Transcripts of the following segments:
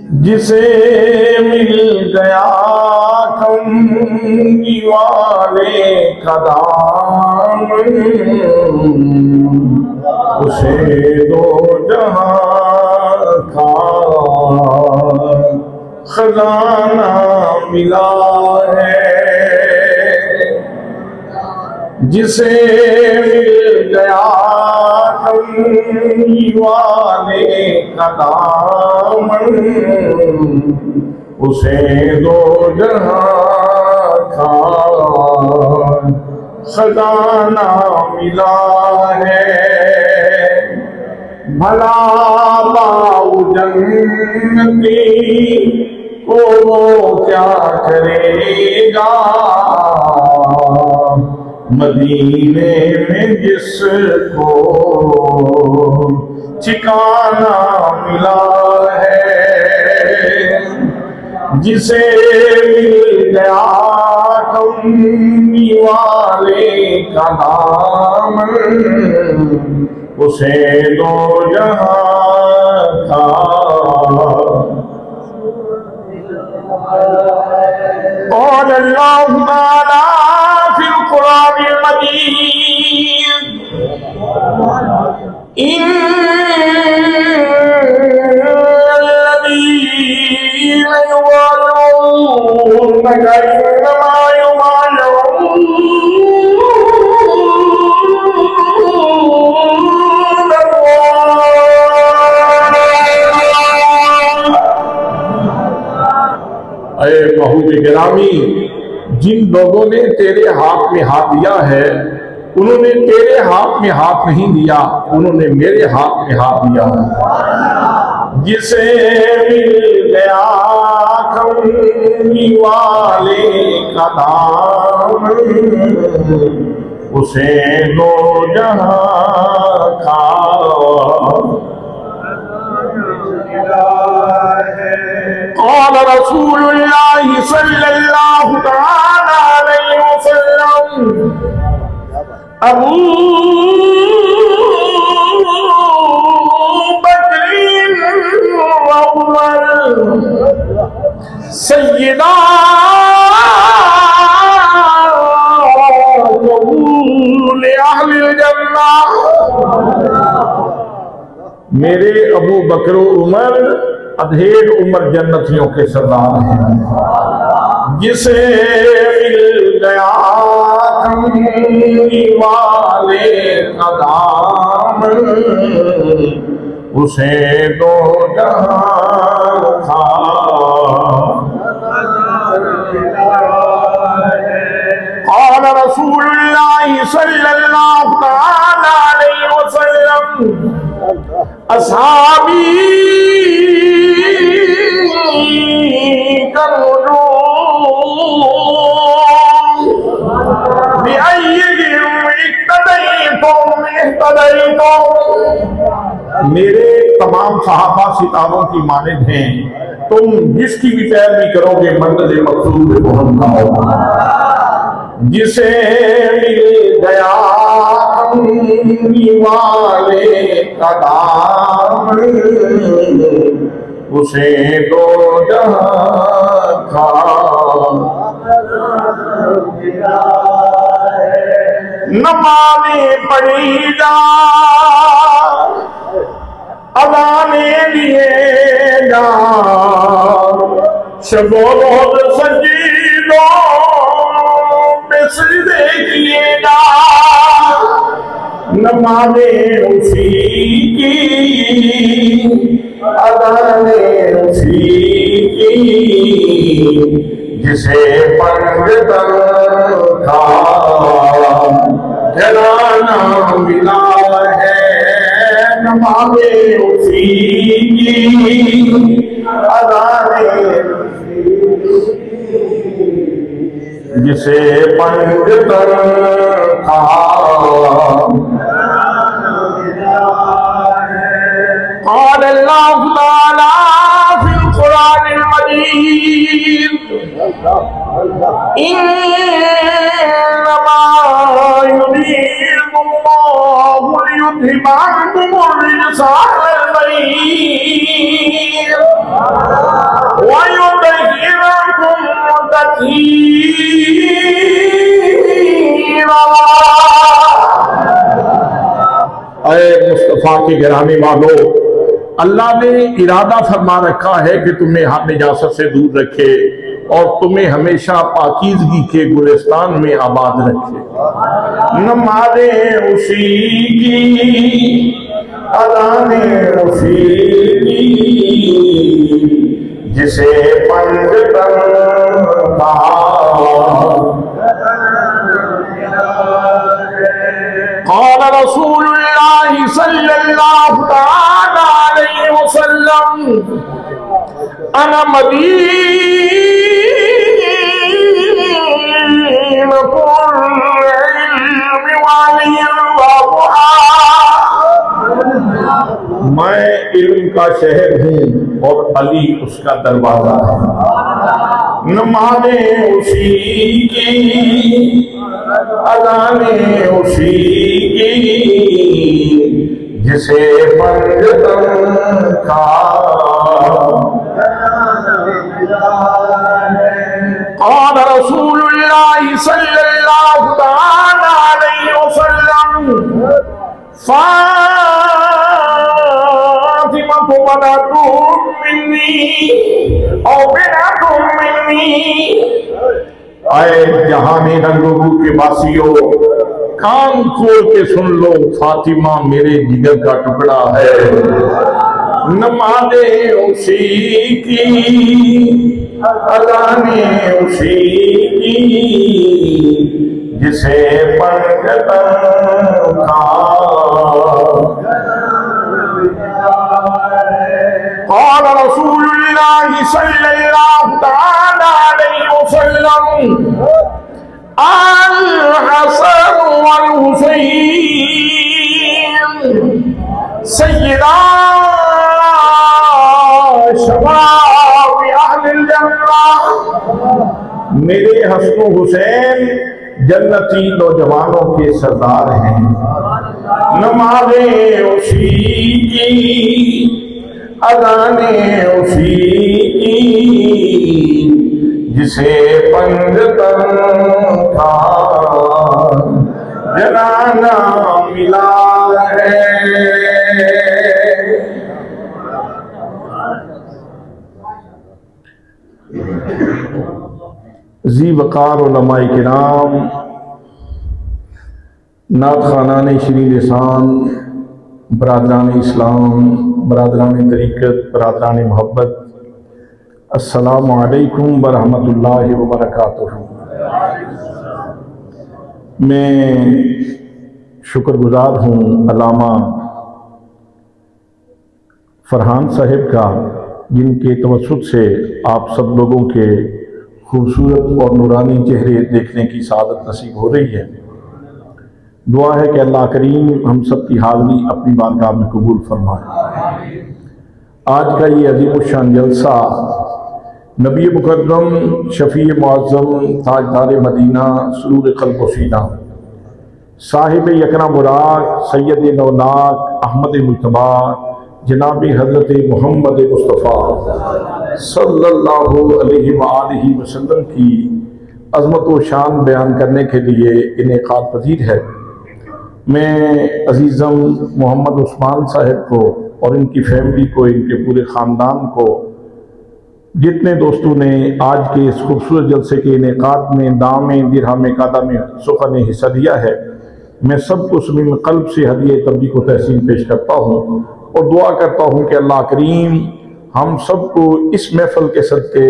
जिसे मिल गया कमली वाले का दामन, उसे दो जहां का खजाना मिला है। जिसे मिल गया कमली वाले का दामन, उसे दो जहां का खजाना मिला है। भला बाऊ जन्नती को वो क्या करेगा, मदीने में जिसको ठिकाना मिला है। जिसे मिल गया कमली वाले का दामन, उसे दो जहां का और अल्लाह ताला फिल कुरान मजीद इन्नल्लज़ीना युबायिऊनका इन्नमा अरे महबूब गिरामी, जिन लोगों ने तेरे हाथ में हाथ दिया है उन्होंने तेरे हाथ में हाथ नहीं दिया, उन्होंने मेरे हाथ में हाथ दिया है। जिसे मिल गया कमली वाले का दामन, उसे दो जहां का क़ाल रसूलुल्लाह सल्लल्लाहु तआला अलैहि वसल्लम, अबू बकर व उमर सय्यदा अहलिल जन्नह। मेरे अबू बकर उमर अधेड़ उम्र जन्नतियों के सरदार हैं। जिसे मिल गया कमली वाले का दामन, उसे दो जहां का क़ाल रसूलुल्लाह सल्लल्लाहु तआला अलैहि वसल्लम, अस्हाबी मेरे तमाम सहाबा सितारों की मानिंद हैं, तुम जिसकी भी पैरवी करोगे मंज़िल मक़सूद पे पहुंचना होगा। जिसे मिल गया कमली वाले का दामन, उसे दो जहां का नमाज़ें पढ़ी जा, अज़ाने लिए जा, शबो रोज़ सजीदों पे सजदे किए जा। नमाज़ें उसी की, अज़ानें उसी की, जिसे पंजतन का घराना मिला है। नमाज़ें उसी की, अज़ानें जिसे पंजतन का क़ाल अल्लाहु ताला फिल कुरानिल मजीद, इन्नमा युरीदुल्लाहु लियुज़हिबा अन्कुमुर रिजसा अहलल बैत नज़ीरा। अरे मुस्तफा के घराने वालों, अल्लाह ने इरादा फरमा रखा है कि तुम्हें हर निजासत से दूर रखे और तुम्हें हमेशा पाकीज़गी के गुलिस्तान में आबाद रखे। नमाज़े उसी की, अज़ाने उसी की, जिसे पंजतन का क़ाल रसूलुल्लाह सल्लल्लाहु तआला अलैहि वसल्लम अना मदीनतुल इल्म वालिय्युल वक़आ। मैं इल्म का शहर हूँ और अली उसका दरवाजा है। नमाज़े उसी की, अज़ाने उसी की, जिसे पंजतन का क़ाल रसूलुल्लाह सल्लल्लाहु तआला अलैहि वसल्लम फातिमा बनतुम मिन्नी औ बिनतुम मिन्नी। आए जहाने रंगों के वासियों, कान खोल के सुन लो, फातिमा मेरे जिगर का टुकड़ा है। नमाज़े उसी की, अज़ाने उसी की, जिसे पंजतन का क़ाल रसूलुल्लाह सल्लल्लाहु तआला अलैहि वसल्लम अल हसन वल हुसैन सय्यदा शबाब अहलिल जन्नह। मेरे हसन हुसैन जन्नती नौजवानों के सरदार हैं। नमाज़े उसी की, अज़ाने उसी की, जिसे पंजतन का जनाना मिला है। जी वक़ार उलमाए किराम, नात खानाने श्री लिसान, बरादरान इस्लाम, बरादरान तरीक़त, बरादरान मोहब्बत, अस्सलामु अलैकुम वरहमतुल्लाहि वबरकातुहू। मैं शुक्रगुजार हूँ अल्लामा फरहान साहिब का, जिनके तवस्सुत से आप सब लोगों के खूबसूरत और नूरानी चेहरे देखने की सादत नसीब हो रही है। दुआ है कि अल्लाह करीम हम सब की हाज़री अपनी बारगाह में कबूल फरमाए। आज का ये अज़ीमुश्शान जलसा नबी मुकर्रम शफ़ी मुअज़्ज़म ताजदार मदीना सुरूर क़ल्ब व सीना साहिब यकना बुराक सैयद नौलाक अहमद मुज्तबा जनाब हज़रत मोहम्मद मुस्तफ़ा सल्लल्लाहु अलैहि वआलिहि वसल्लम की अज़मत व शान बयान करने के लिए इनेक़ाद पज़ीर है। मैं अज़ीज़म मोहम्मद उस्मान साहब को और इनकी फैमिली को, इनके पूरे ख़ानदान को, जितने दोस्तों ने आज के इस खूबसूरत जलसे के इनेक़ाद में दामे दिरहम कादा में सुखा ने हिस्सा लिया है, मैं सबको समीम क़ल्ब से हदिया तब्दील को तहसीन पेश करता हूँ और दुआ करता हूँ कि अल्लाह करीम हम सबको इस महफ़िल के सदक़े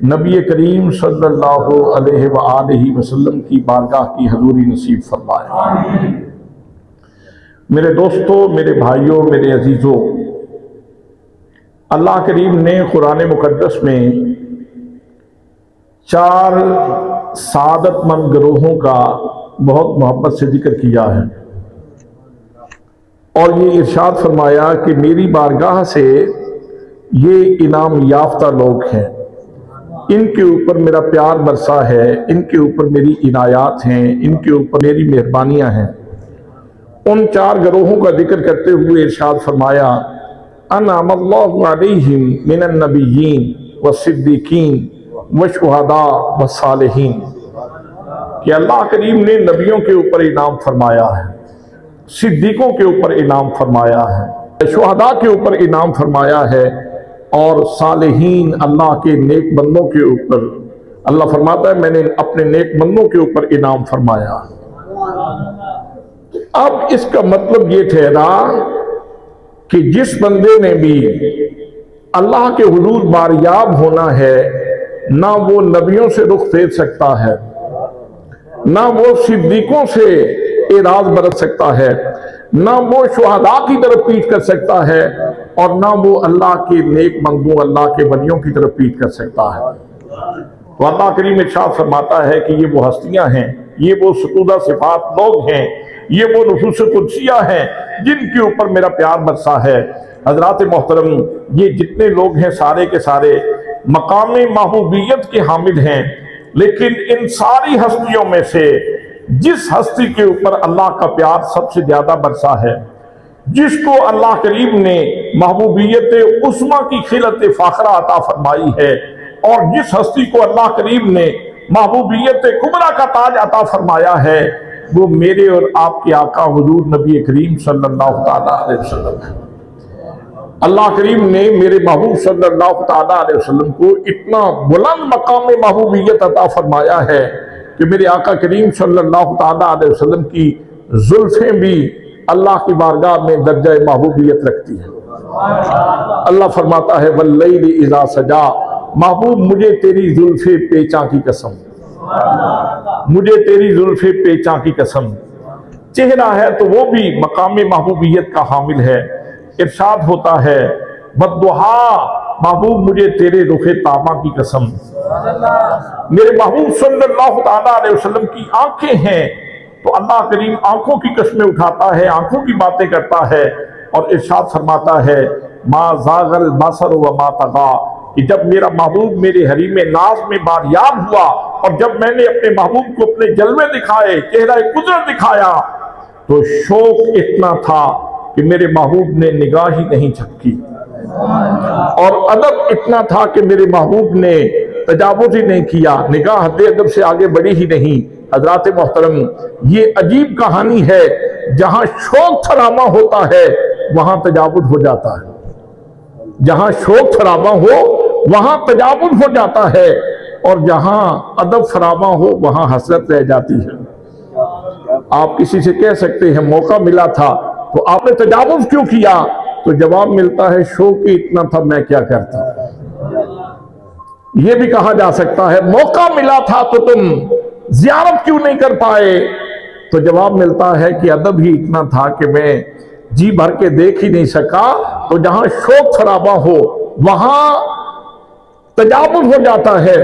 नबी करीम सल्लल्लाहु अलैहि वआलिहि वसल्लम की बारगाह की हज़ूरी नसीब फरमाए। मेरे दोस्तों, मेरे भाइयों, मेरे अजीज़ों, अल्लाह करीम ने कुरान मुक़द्दस में 4 सादतमंद गिरोहों का बहुत मोहब्बत से जिक्र किया है और ये इरशाद फरमाया कि मेरी बारगाह से ये इनाम याफ्ता लोग हैं, इनके ऊपर मेरा प्यार बरसा है, इनके ऊपर मेरी इनायात हैं, इनके ऊपर मेरी मेहरबानियाँ हैं। उन 4 गिरोहों का जिक्र करते हुए इरशाद फरमाया अनअमल्लाहु अलैहिम मिनन नबिय्यीन व सिद्दीकीन व शुहदा व सालिहीन, कि अल्लाह करीम ने नबियों के ऊपर इनाम फरमाया है, सिद्दीकों के ऊपर इनाम फरमाया है, शुहदा के ऊपर इनाम फरमाया है, और सालिहीन अल्लाह के नेक बंदों के ऊपर अल्लाह फरमाता है मैंने अपने नेक बंदों के ऊपर इनाम फरमाया। अब इसका मतलब ये ठहरा कि जिस बंदे ने भी अल्लाह के हुजूर बारियाब होना है, ना वो नबियों से रुख फेर सकता है, ना वो सिद्दीकों से एराज बरत सकता है, ना वो शुहदा की तरफ पीठ कर सकता है, और ना वो अल्लाह के नेक बंदों अल्लाह के वलियों की तरफ पीठ कर सकता है। तो अल्लाह करीम इरशाद फरमाता है कि ये वो हस्तियां हैं, ये वो सतूदा सिफात लोग हैं, ये वो नुफूस कुदसिया हैं जिनके ऊपर मेरा प्यार बरसा है। हजरात मोहतरम, ये जितने लोग हैं सारे के सारे मकाम महबूबियत के हामिद हैं, लेकिन इन सारी हस्तियों में से जिस हस्ती के ऊपर अल्लाह का प्यार सबसे ज्यादा बरसा है, जिसको अल्लाह करीम ने महबूबियत उस्मा की खिलत फाखरा अता फरमाई है, और जिस हस्ती को अल्लाह करीम ने महबूबियत कुबरा का ताज अता फरमाया है, वो मेरे और आपके आका हुजूर नबी करीम सल्लल्लाहु अलैहि वसल्लम है। अल्लाह करीम ने मेरे महबूब सल्लल्लाहु अलैहि वसल्लम को इतना बुलंद मकाम महबूबियत अता फरमाया है कि मेरे आका करीम सल्लल्लाहु अलैहि वसल्लम की जुल्फें भी अल्लाह की बारगाह में दर्जा महबूबियत रखती है। अल्लाह फरमाता है वल्लैलि इज़ा सजा, महबूब मुझे तेरी जुल्फे पेचा की कसम, मुझे तेरी जुल्फे पेचा की कसम। चेहरा है तो वो भी मकाम महबूबियत का हामिल है। इरशाद होता है बद्दुहा, महबूब मुझे तेरे रुखे ताबा की कसम। मेरे महबूब सल्लल्लाहु अलैहि वसल्लम की आंखें हैं तो अल्लाह करीम आंखों की कस्में उठाता है, आंखों की बातें करता है, और इरशाद फरमाता है मा ज़ागल बसर व मा तग़ा, कि जब मेरा महबूब मेरे हरीम नाज में बारियाब हुआ और जब मैंने अपने महबूब को अपने जलवे दिखाए, चेहरा कुदरत दिखाया, तो शौक इतना था कि मेरे महबूब ने निगाह ही नहीं झपकी, और अदब इतना था कि मेरे महबूब ने तजावुज़ ही नहीं किया, निगाह हद अदब से आगे बढ़ी ही नहीं। हज़रात मोहतरम, ये अजीब कहानी है, जहां शौक फरामा होता है वहां तजावुज़ हो जाता है, जहां शौक फरामा हो वहां तजावुज़ हो जाता है, और जहां अदब फरामा हो वहां हसरत रह जाती है। आप किसी से कह सकते हैं मौका मिला था तो आपने तजावुज़ क्यों किया, तो जवाब मिलता है शौक ही इतना था, मैं क्या करता। यह भी कहा जा सकता है मौका मिला था तो तुम ज़ियारत क्यों नहीं कर पाए, तो जवाब मिलता है कि अदब ही इतना था कि मैं जी भर के देख ही नहीं सका। तो जहां शौक फराबा हो वहां तजावुज़ हो जाता है,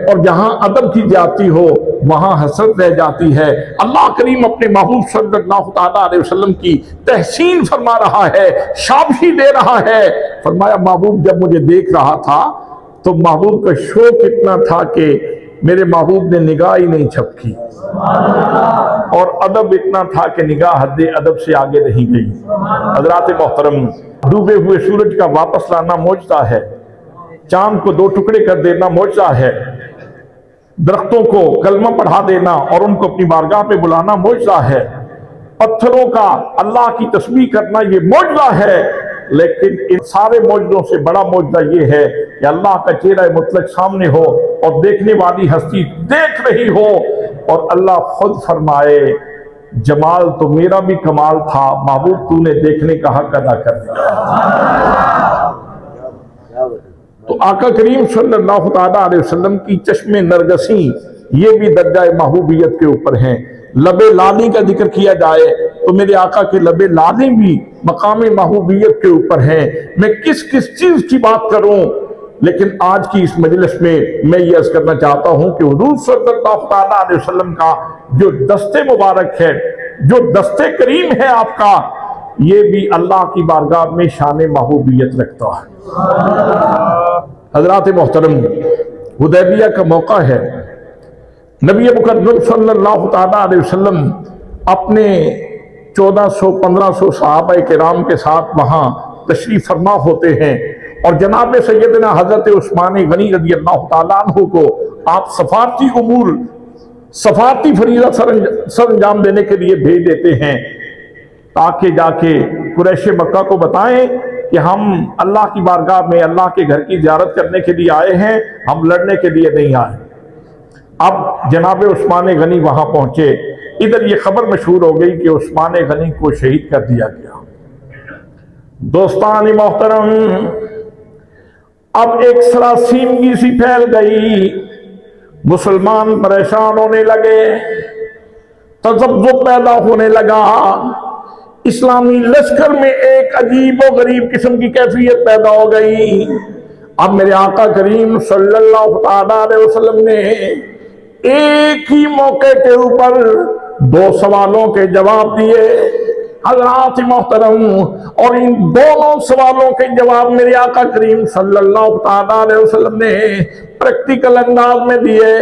और जहां अदब की जाती हो वहां हसरत रह जाती है। अल्लाह करीम अपने महबूब सल्लल्लाहु अलैहि वसल्लम की तहसीन फरमा रहा है, शाबाशी दे रहा है। फरमाया महबूब जब मुझे देख रहा था तो महबूब का शौक इतना था कि मेरे महबूब ने निगाह ही नहीं झपकी, और अदब इतना था कि निगाह हद अदब से आगे नहीं गई। हज़रात मोहतरम, डूबे हुए सूरज का वापस लाना मौजज़ा है, चांद को दो टुकड़े कर देना मौजज़ा है, दरख्तों को कलमा पढ़ा देना और उनको अपनी बारगाह पे बुलाना मौजज़ा है, पत्थरों का अल्लाह की तस्बीह करना ये मौजज़ा है। लेकिन इन सारे मौजज़ों से बड़ा मौजज़ा ये है कि अल्लाह का चेहरा मुतलक सामने हो और देखने वाली हस्ती देख रही हो, और अल्लाह खुद फरमाए जमाल तो मेरा भी कमाल था, महबूब तूने देखने का हक अदा कर दिया। तो आका करीम सल्लल्लाहु अलैहि वसल्लम की चश्मे नरगसी ये भी दर्जा महबूबियत के ऊपर हैं। लबे लाली का जिक्र किया जाए तो मेरे आका के लबे लाली भी मकाम महबूबियत के ऊपर हैं। मैं किस किस चीज की बात करूं, लेकिन आज की इस मजलिस में मैं ये अर्ज करना चाहता हूं कि हुजूर सल्लल्लाहु अलैहि वसल्लम का जो दस्ते मुबारक है, जो दस्ते करीम है आपका, ये भी अल्लाह की बारगाह में शान महबूबियत रखता है। हजरात मोहतरम, हुदैबिया का मौका है, नबी मुकर्रम सल्लल्लाहु अलैहि वसल्लम अपने 1400-1500 सहाबा किराम के साथ वहां तशरीफ फरमा होते हैं, और जनाब सैयदना हजरत उस्मान गनी रज़ी अल्लाह तआला अन्हु को आप सफारती उमूर, सफारती फरीज़ा सरअंजाम देने के लिए भेज देते हैं, ताकि जाके कुरैश मक्का को बताएं कि हम अल्लाह की बारगाह में अल्लाह के घर की ज़ियारत करने के लिए आए हैं, हम लड़ने के लिए नहीं आए। अब जनाब उस्मान गनी वहां पहुंचे। इधर ये खबर मशहूर हो गई कि उस्मान गनी को शहीद कर दिया गया। दोस्तान मोहतरम, अब एक सरासीमगी सी फैल गई, मुसलमान परेशान होने लगे, तज़ब्ज़ुब पैदा होने लगा, इस्लामी लश्कर में एक अजीब व गरीब किस्म की कैफियत पैदा हो गई। अब मेरे आका करीम सल्लल्लाहु अलैहि वसल्लम ने एक ही मौके के ऊपर दो सवालों के जवाब दिए हज़रात मोहतरम, और इन दोनों सवालों के जवाब मेरे आका करीम सल्लल्लाहु अलैहि वसल्लम ने प्रैक्टिकल अंदाज में दिए।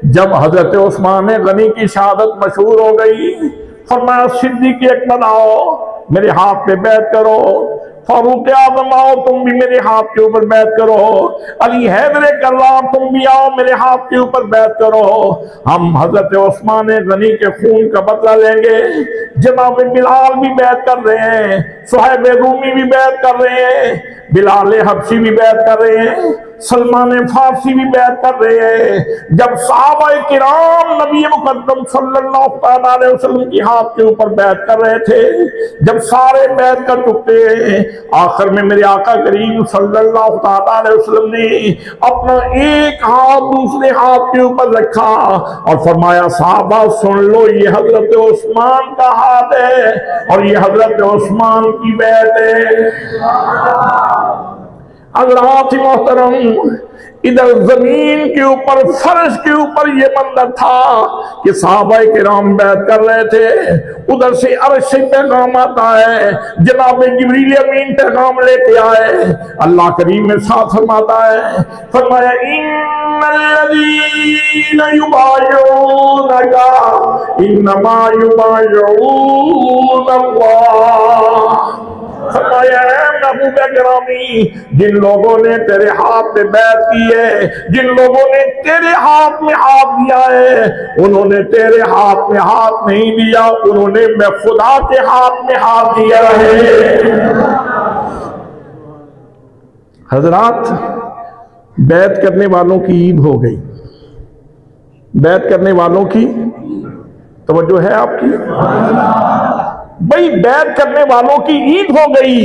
जब हजरत उस्मान गनी की शहादत मशहूर हो गई, फरमाया सिद्दीक़ अकबर आओ मेरे हाथ पे बैत करो, फारूक आज़म आओ तुम भी मेरे हाथ के ऊपर बैत करो, अली हैदर कर्रार तुम भी आओ मेरे हाथ के ऊपर बैत करो, हम हजरत उस्मान गनी के खून का बदला लेंगे। जनाब बिलाल भी बैत कर रहे हैं, सुहैब रूमी भी बैत कर रहे हैं, बिलाल हबशी भी बैत कर रहे हैं, सलमान फारसी भी बैत कर रहे हैं। जब सहाबाए किराम नबी मुकद्दम सल्लल्लाहु अलैहि वसल्लम की हाथ के ऊपर बैत कर रहे थे, जब सारे बैत कर चुके, आखिर में मेरे आका करीम सल्लल्लाहु अलैहि वसल्लम ने अपना एक हाथ दूसरे हाथ के ऊपर रखा और फरमाया साहबा सुन लो, ये हजरत उस्मान का हाथ है और ये हजरत उस्मान की बैत है। हज़रात मोहतरम, इधर जमीन के ऊपर फर्श के ऊपर ये मंजर था कि सहाबाए किराम बैत कर रहे थे, उधर से अर्श से पैगाम आता है, जनाब जिब्रील अमीन पैगाम लेके आए, अल्लाह करीम में साथ फरमाता है, फरमाया इन्नल्लज़ीना युबाय्यूनका इन्नमा युबाय्यूनल्लाह। जिन लोगों ने तेरे हाथ में बैत की है, जिन लोगों ने तेरे हाथ में हाथ दिया है, उन्होंने तेरे हाथ में हाथ नहीं दिया, उन्होंने मैं खुदा के हाथ में हाथ दिया है। हजरात, बैत करने वालों की ईद हो गई, बैत करने वालों की तवज्जो है आपकी भाई, बैत करने वालों की ईद हो गई।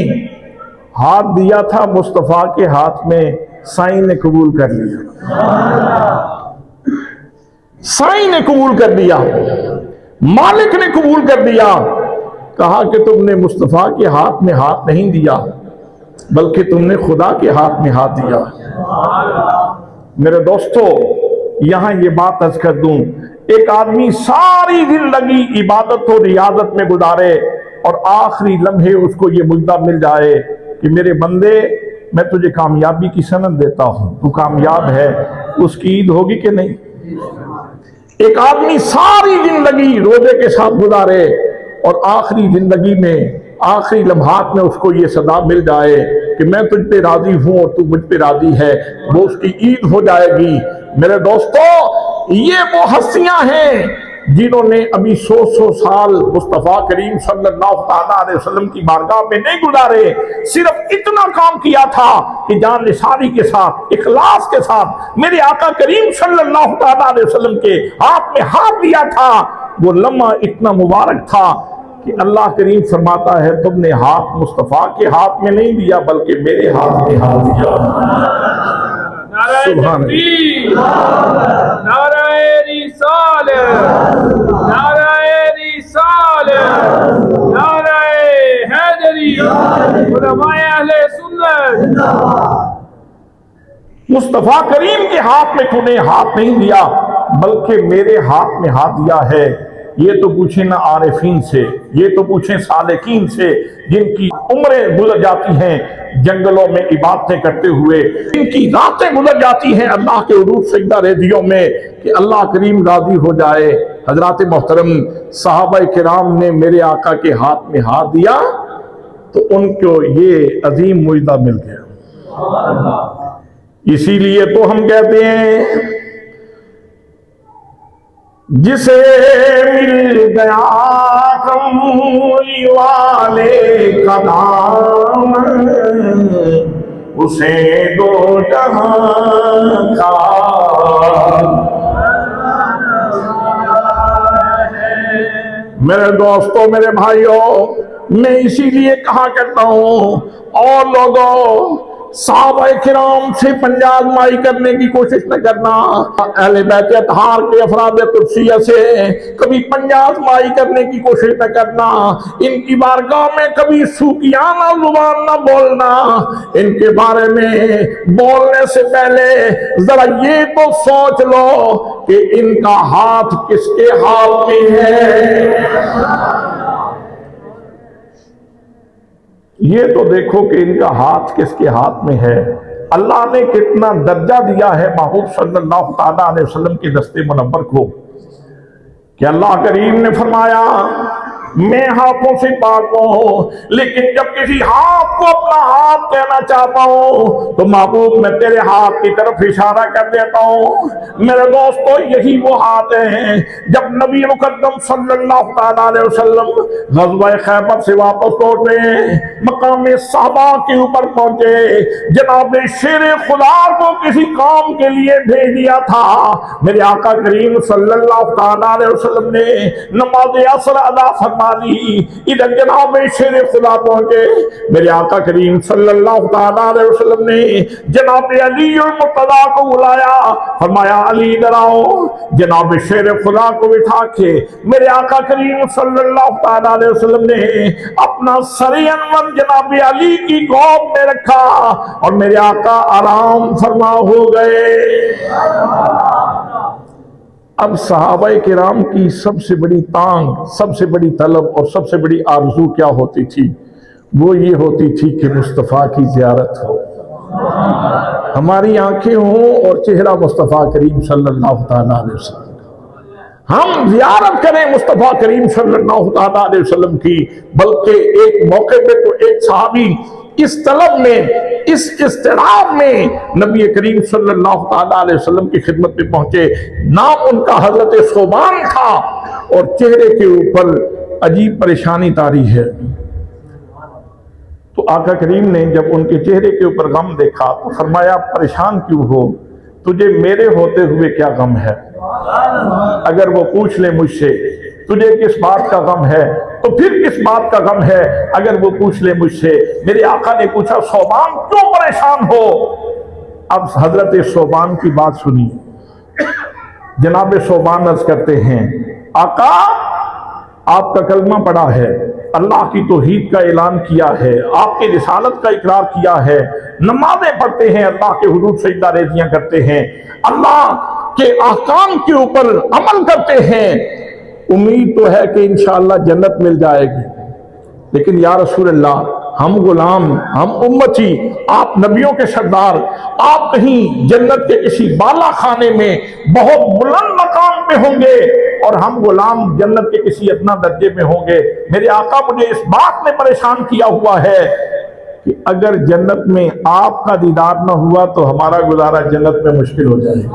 हाथ दिया था मुस्तफा के हाथ में, साईं ने कबूल कर लिया, साईं ने कबूल कर दिया, मालिक ने कबूल कर दिया। कहा कि तुमने मुस्तफा के हाथ में हाथ नहीं दिया, बल्कि तुमने खुदा के हाथ में हाथ दिया। मेरे दोस्तों, यहां ये बात अर्ज कर दूं, एक आदमी सारी जिंदगी इबादत और रियादत में गुजारे और आखिरी लम्हे उसको ये मुद्दा मिल जाए कि मेरे बंदे मैं तुझे कामयाबी की सनद देता हूं, तू कामयाब है, उसकी ईद होगी कि नहीं? एक आदमी सारी जिंदगी रोजे के साथ गुजारे और आखिरी जिंदगी में आखिरी लम्हात में उसको ये सदा मिल जाए कि मैं तुझ पे राजी हूं और तू मुझ पे राजी है, वो उसकी ईद हो जाएगी। मेरे दोस्तों, ये वो हस्तियां हैं जिन्होंने अभी 100 साल मुस्तफा करीम सल्लल्लाहु अलैहि वसल्लम की बारगाह में नहीं गुजारे, सिर्फ इतना काम किया था कि जान निसारी के साथ, इखलास के साथ मेरे आका करीम सल्लल्लाहु अलैहि वसल्लम के हाथ में हाथ दिया था। वो लम्हा इतना मुबारक था कि अल्लाह करीम फरमाता है, तुमने हाथ मुस्तफा के हाथ में नहीं दिया, बल्कि मेरे हाथ में हाथ दिया। सुभान अल्लाह, नाराए रिसालत, नाराए रिसालत, नाराए हैदरी, उलमाए अहले सुन्नत। मुस्तफा करीम के हाथ में तूने हाथ नहीं दिया, बल्कि मेरे हाथ में हाथ दिया है। ये तो पूछे ना आरिफीन से, ये तो पूछे सालिकीन से, जिनकी उम्रें गुजर जाती हैं जंगलों में इबादतें करते हुए, इनकी रातें गुजर जाती हैं अल्लाह के उरूज सजदा रेदियों में कि अल्लाह करीम राजी हो जाए। हजरात मोहतरम, सहाबा किराम ने मेरे आका के हाथ में हाथ दिया तो उनको ये अजीम मुजदा मिल गया। इसीलिए तो हम कहते हैं जिसे मिल गया कमली वाले का नाम उसे दो जहां का। मेरे दोस्तों, मेरे भाइयों, मैं इसीलिए कहा करता हूं और लोगों, साहबा किराम से पंजाजमाई करने की कोशिश न करना, अहले बैत अतहार के अफराद कुर्सिया से कभी पंजाजमाई करने की कोशिश न करना, इनकी बारगाह में कभी सूफियाना जुबान न बोलना। इनके बारे में बोलने से पहले जरा ये तो सोच लो कि इनका हाथ किसके हाथ में है। ये तो देखो कि इनका हाथ किसके हाथ में है। अल्लाह ने कितना दर्जा दिया है महबूब सल्लल्लाहु अलैहि वसल्लम के दस्ते मुनव्वर को कि अल्लाह करीम ने फरमाया मैं हाथों से पाक हूं, लेकिन जब किसी हाथ को अपना हाथ कहना चाहता हूं तो महबूब मैं तेरे हाथ की तरफ इशारा कर देता हूं। मेरे दोस्तों, यही वो हाथ है जब नबी मुकद्दम सल्लल्लाहु अलैहि वसल्लम ग़ज़वा खैबर से वापस लौटे, मकाम साहबा के ऊपर पहुंचे, जनाब शेर खुदा को किसी काम के लिए भेज दिया था। मेरे आका करीम सल्लल्लाहु अलैहि वसल्लम ने नमाज असर अदा फरमा दी। इधर जनाब शेर खुदा पहुंचे, मेरे आका करीम सल्लल्लाहु अलैहि वसल्लम ने जनाब अली और मुर्तजा को बुलाया, फरमाया अली इधर आओ। जनाब शेर खुदा को बिठा के मेरे आका करीम सल्लल्लाहु अलैहि वसल्लम ने अपना सर अनवर जनाब अली की गोद में रखा और मेरे आका आराम फरमा हो गए। अब सहाबा किराम की सबसे बड़ी तांग, सबसे बड़ी तलब और सबसे बड़ी आरज़ू क्या होती थी? वो ये होती थी कि मुस्तफ़ा की ज़ियारत हो, हमारी आंखें हों और चेहरा मुस्तफ़ा करीम सल्लल्लाहु अलैहि वसल्लम, हम ज़ियारत करें मुस्तफ़ा करीम सल्लल्लाहु अलैहि वसल्लम की। बल्कि एक मौके पे तो एक सहाबी इस तलब में, इस इस्तिराब में नबी करीम सल्लल्लाहु अलैहि वसल्लम की खिदमत में पहुंचे। नाम उनका हजरत सोबान था और चेहरे के ऊपर अजीब परेशानी तारी है। तो आका करीम ने जब उनके चेहरे के ऊपर गम देखा तो फरमाया परेशान क्यों हो, तुझे मेरे होते हुए क्या गम है? अगर वो पूछ ले मुझसे तुझे किस बात का गम है, तो फिर किस बात का गम है अगर वो पूछ ले मुझसे। मेरे आका ने पूछा सोबान क्यों परेशान हो? अब हजरत सोबान की बात सुनिए। जनाब सोबान अर्ज करते हैं आका आपका कलमा पढ़ा है, अल्लाह की तौहीद का ऐलान किया है, आपकी रिसालत का इकरार किया है, नमाजें पढ़ते हैं, अल्लाह के हुजूर सजदा रेज़ियां करते हैं, अल्लाह के अहकाम के ऊपर अमल करते हैं। उम्मीद तो है कि इंशाअल्लाह जन्नत मिल जाएगी, लेकिन या रसूल अल्लाह हम गुलाम, हम उम्मती, आप नबियों के सरदार, आप कहीं जन्नत के किसी बाला खाने में बहुत बुलंद मकाम पे होंगे और हम गुलाम जन्नत के किसी अदना दर्जे में होंगे। मेरे आका मुझे इस बात में परेशान किया हुआ है कि अगर जन्नत में आपका दीदार न हुआ तो हमारा गुजारा जन्नत में मुश्किल हो जाएगा।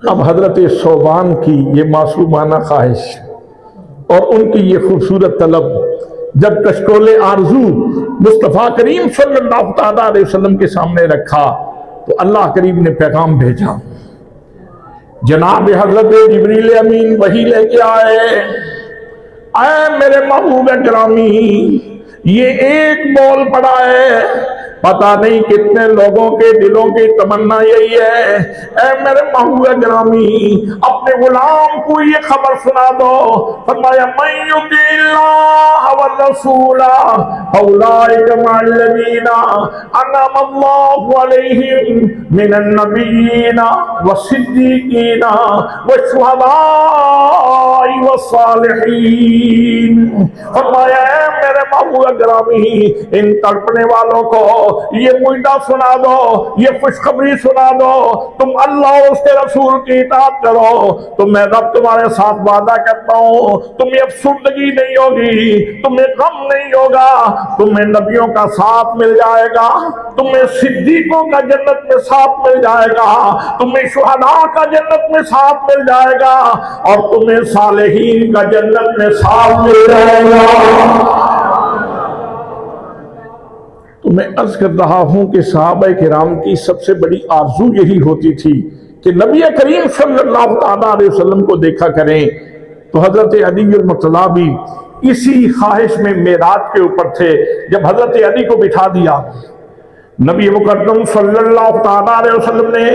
अब हजरत सोबान की ये मासूमाना ख्वाहिश और उनकी ये खूबसूरत तलब जब कशकोले आरजू मुस्तफ़ा करीम सल्लल्लाहु अलैहि वसल्लम के सामने रखा तो अल्लाह करीम ने पैगाम भेजा। जनाब हजरत जिब्रील अमीन वही लेके आए मेरे महबूब गिरामी, ये एक बोल पड़ा है, पता नहीं कितने लोगों के दिलों की तमन्ना यही है, ऐ मेरे महबूब गिरामी अपने गुलाम को ये खबर सुना दो। फरमाया मन युतिल्लाह व रसूला फउलाइका मअल्लज़ीना अनअमा अल्लाहु अलैहिम मिनन नबिय्यीना व सिद्दीकीना व शुहदाई व सालिहीन। फरमाया मेरे महबूब गिरामी इन तड़पने वालों को ये मुइदा सुना दो, ये खुशखबरी सुना दो, तुम अल्लाह और उसके रसूल की इताअत करो तो मैं रब तुम्हारे साथ वादा करता हूं, तुम्हें अफसुर्दगी नहीं होगी, तुम्हें गम नहीं होगा, तुम्हें नबियों का साथ मिल जाएगा, तुम्हें सिद्दीकों का जन्नत में साथ मिल जाएगा, तुम्हें शुहदा का जन्नत में साथ मिल जाएगा और तुम्हें सालेहीन का जन्नत में साथ मिल जाएगा। तो मैं अर्ज कर रहा हूं कि सहाबा किराम की सबसे बड़ी आरजू यही होती थी कि नबी करीम सल्लल्लाहु अलैहि वसल्लम को देखा करें। तो हजरत अली मुर्तज़ा भी इसी ख्वाहिश में मेराज के ऊपर थे। जब हजरत अली को बिठा दिया, नबी मुकद्दम सल्लल्लाहु अलैहि वसल्लम ने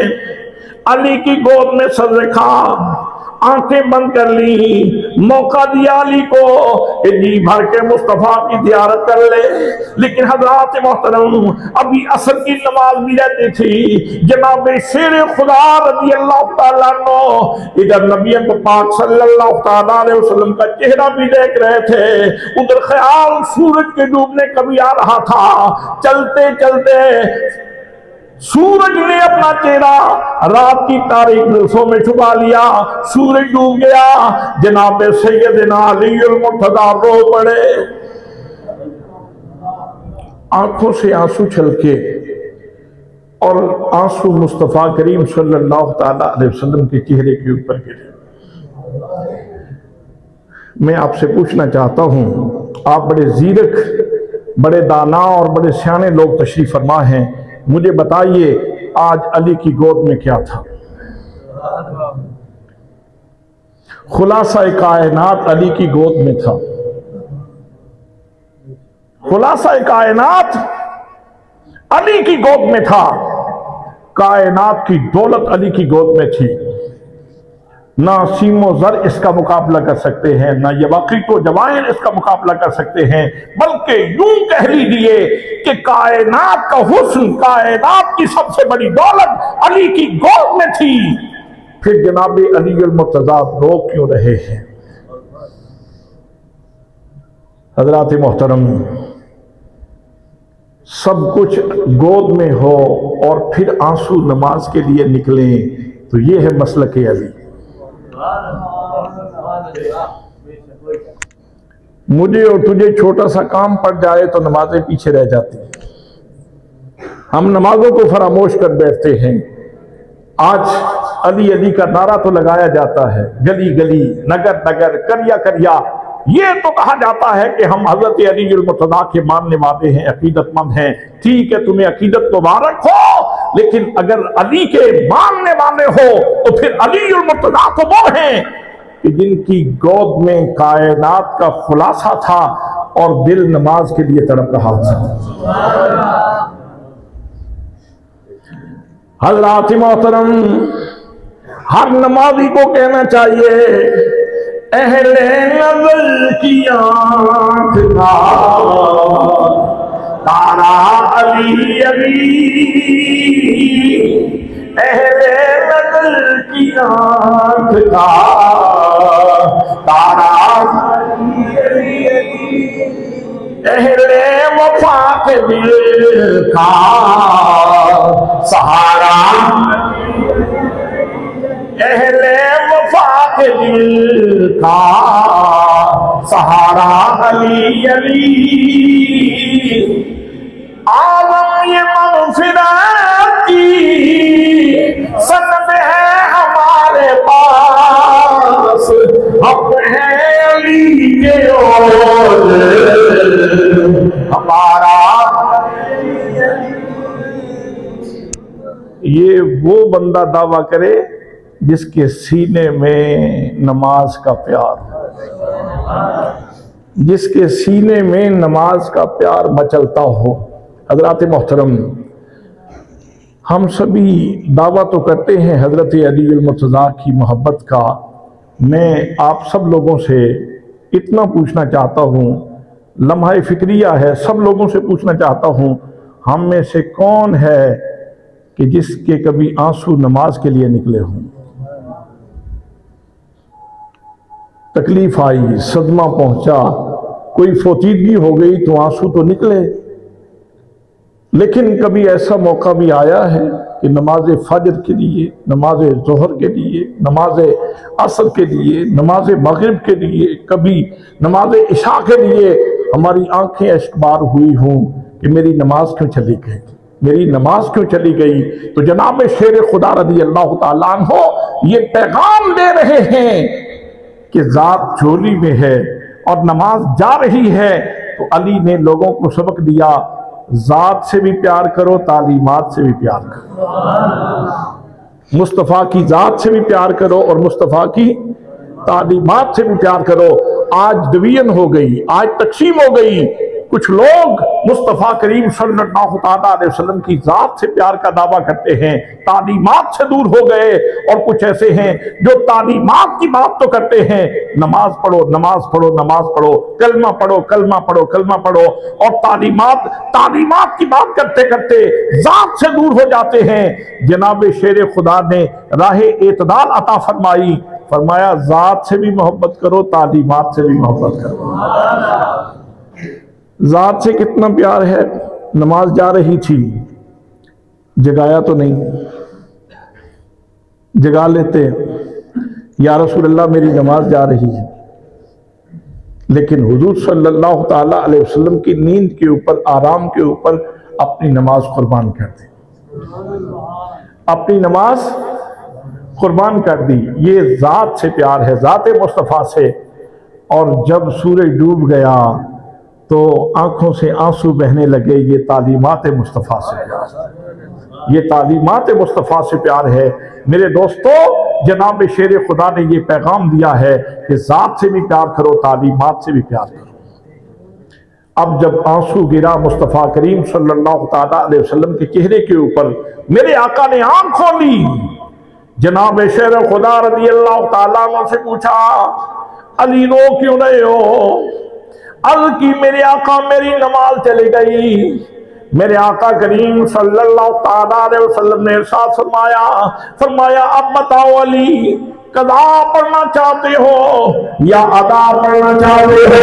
अली की गोद में सर रखा, आंखें बंद कर ली, मौका दिया अली को कि जी भर के मुस्तफा की ज़ियारत कर ले। लेकिन हज़रात मोहतरम अभी असर की नमाज भी रहती थी। जनाब शेर खुदा रज़ी अल्लाह तआला अन्हु इधर नबी पाक सल्लल्लाहु अलैहि वसल्लम का चेहरा भी देख रहे थे, उधर ख्याल सूरज के डूबने का भी आ रहा था। चलते चलते सूरज ने अपना चेहरा रात की तारीख जुल्फों में छुपा लिया, सूरज डूब गया। जनाब सैयदना अली मुर्तज़ा रो पड़े, आंखों से आंसू छलके और आंसू मुस्तफा करीम सल्लल्लाहु अलैहि वसल्लम के चेहरे के ऊपर गिरे। मैं आपसे पूछना चाहता हूं, आप बड़े जीरक, बड़े दाना और बड़े सियाने लोग तशरीफ फरमा हैं, मुझे बताइए आज अली की गोद में क्या था? खुलासा कायनात अली की गोद में था। खुलासा कायनात अली की गोद में था। कायनात की दौलत अली की गोद में थी। ना सीमो जर इसका मुकाबला कर सकते हैं, ना ये बाकी तो जवाइन इसका मुकाबला कर सकते हैं, बल्कि यूं कह लीजिए कि कायनात का हुस्न, कायनात की सबसे बड़ी दौलत अली की गोद में थी। फिर जनाब अली मुर्तज़ा रो क्यों रहे हैं? हज़रात मोहतरम, सब कुछ गोद में हो और फिर आंसू नमाज के लिए निकले, तो ये है मसलक अली। मुझे और तुझे छोटा सा काम पड़ जाए तो नमाजें पीछे रह जाती हैं, हम नमाजों को फरामोश कर बैठते हैं। आज अली अली का नारा तो लगाया जाता है, गली गली, नगर नगर, करिया करिया। ये तो कहा जाता है कि हम हजरत अली मुर्तज़ा के मानने वाले हैं, अकीदतमंद हैं। ठीक है, तुम्हें अकीदत मुबारक हो, लेकिन अगर अली के मानने वाले हो तो फिर अली मुर्तज़ा तो वो हैं कि जिनकी गोद में कायनात का खुलासा था और दिल नमाज के लिए तड़प रहा था। हज़रात मोहतरम, हर नमाजी को कहना चाहिए, अहले नज़र की आँख का तारा अली अली, अहले नज़र की आँख का तारा अली अली, अहले वफा के दिल का सहारा, अहले वफा के दिल का सहारा अली अली। आलम ये मग़फ़िरत की सनद है हमारे पास, हम हैं अली के और हमारा। ये वो बंदा दावा करे जिसके सीने में नमाज का प्यार, जिसके सीने में नमाज का प्यार मचलता हो। हज़रात मोहतरम, हम सभी दावा तो करते हैं हज़रत अली मुर्तज़ा की मोहब्बत का। मैं आप सब लोगों से इतना पूछना चाहता हूँ, लम्हा फिक्रिया है, सब लोगों से पूछना चाहता हूँ, हम में से कौन है कि जिसके कभी आंसू नमाज के लिए निकले हों? तकलीफ आई, सदमा पहुंचा, कोई फोतीदगी हो गई तो आंसू तो निकले। लेकिन कभी ऐसा मौका भी आया है कि नमाज फजर के लिए, नमाज ज़ोहर के लिए, नमाज असर के लिए, नमाज मगरिब के लिए, कभी नमाज इशा के लिए हमारी आंखें अश्कबार हुई हों कि मेरी नमाज क्यों चली गई, मेरी नमाज क्यों चली गई। तो जनाब शेर खुदा रज़ी अल्लाह ताला अन्हो ये पैगाम दे रहे हैं कि ज़ात झोली में है और नमाज जा रही है। तो अली ने लोगों को सबक दिया, ज़ात से भी प्यार करो, तालीमात से भी प्यार करो, मुस्तफ़ा की ज़ात से भी प्यार करो और मुस्तफ़ा की तालीमात से भी प्यार करो। आज डिवीजन हो गई, आज तकसीम हो गई। कुछ लोग मुस्तफ़ा करीम सल्लल्लाहु अलैहि वसल्लम की ज़ात से प्यार का दावा करते हैं, तालीमात से दूर हो गए। और कुछ ऐसे हैं जो तालीमात की बात तो करते हैं, नमाज पढ़ो, नमाज पढ़ो, नमाज पढ़ो, कलमा पढ़ो, कलमा पढ़ो, कलमा पढ़ो, और तालीमात की बात करते करते ज़ात से दूर हो जाते हैं। जनाब शेर खुदा ने राहे एतदाल अता फरमाई, फरमाया ज़ात से भी मोहब्बत करो, तालीमात से भी मोहब्बत करो। ज़ात से कितना प्यार है। नमाज जा रही थी, जगाया तो नहीं, जगा लेते, या रसूलल्लाह मेरी नमाज जा रही है। लेकिन हुजूर सल्लल्लाहु ताला अलैहि वसल्लम की नींद के ऊपर, आराम के ऊपर अपनी नमाज कुर्बान कर दी, अपनी नमाज कुर्बान कर दी। ये ज़ात से प्यार है, ज़ात मुस्तफ़ा से। और जब सूरज डूब गया तो आंखों से आंसू बहने लगे। ये तालीमात मुस्तफ़ा से प्यार, ये तालीमात मुस्तफ़ा से प्यार है। मेरे दोस्तों, जनाब शेर खुदा ने ये पैगाम दिया है कि ज़ात से भी प्यार करो, तालीमात से भी प्यार करो। अब जब आंसू गिरा मुस्तफ़ा करीम सल्लल्लाहु अलैहि वसल्लम के चेहरे के ऊपर, मेरे आका ने आंख खोली। जनाब शेर खुदा रज़ी अल्लाह ताला अन्हु से पूछा, अली रो क्यों रहे हो? अर्ज़ की, मेरे आका मेरी नमाज चली गई। मेरे आका करीम सल्लल्लाहु अलैहि वसल्लम ने इरशाद फरमाया अब बताओ अली, कज़ा पढ़ना चाहते हो या अदा पढ़ना चाहते हो?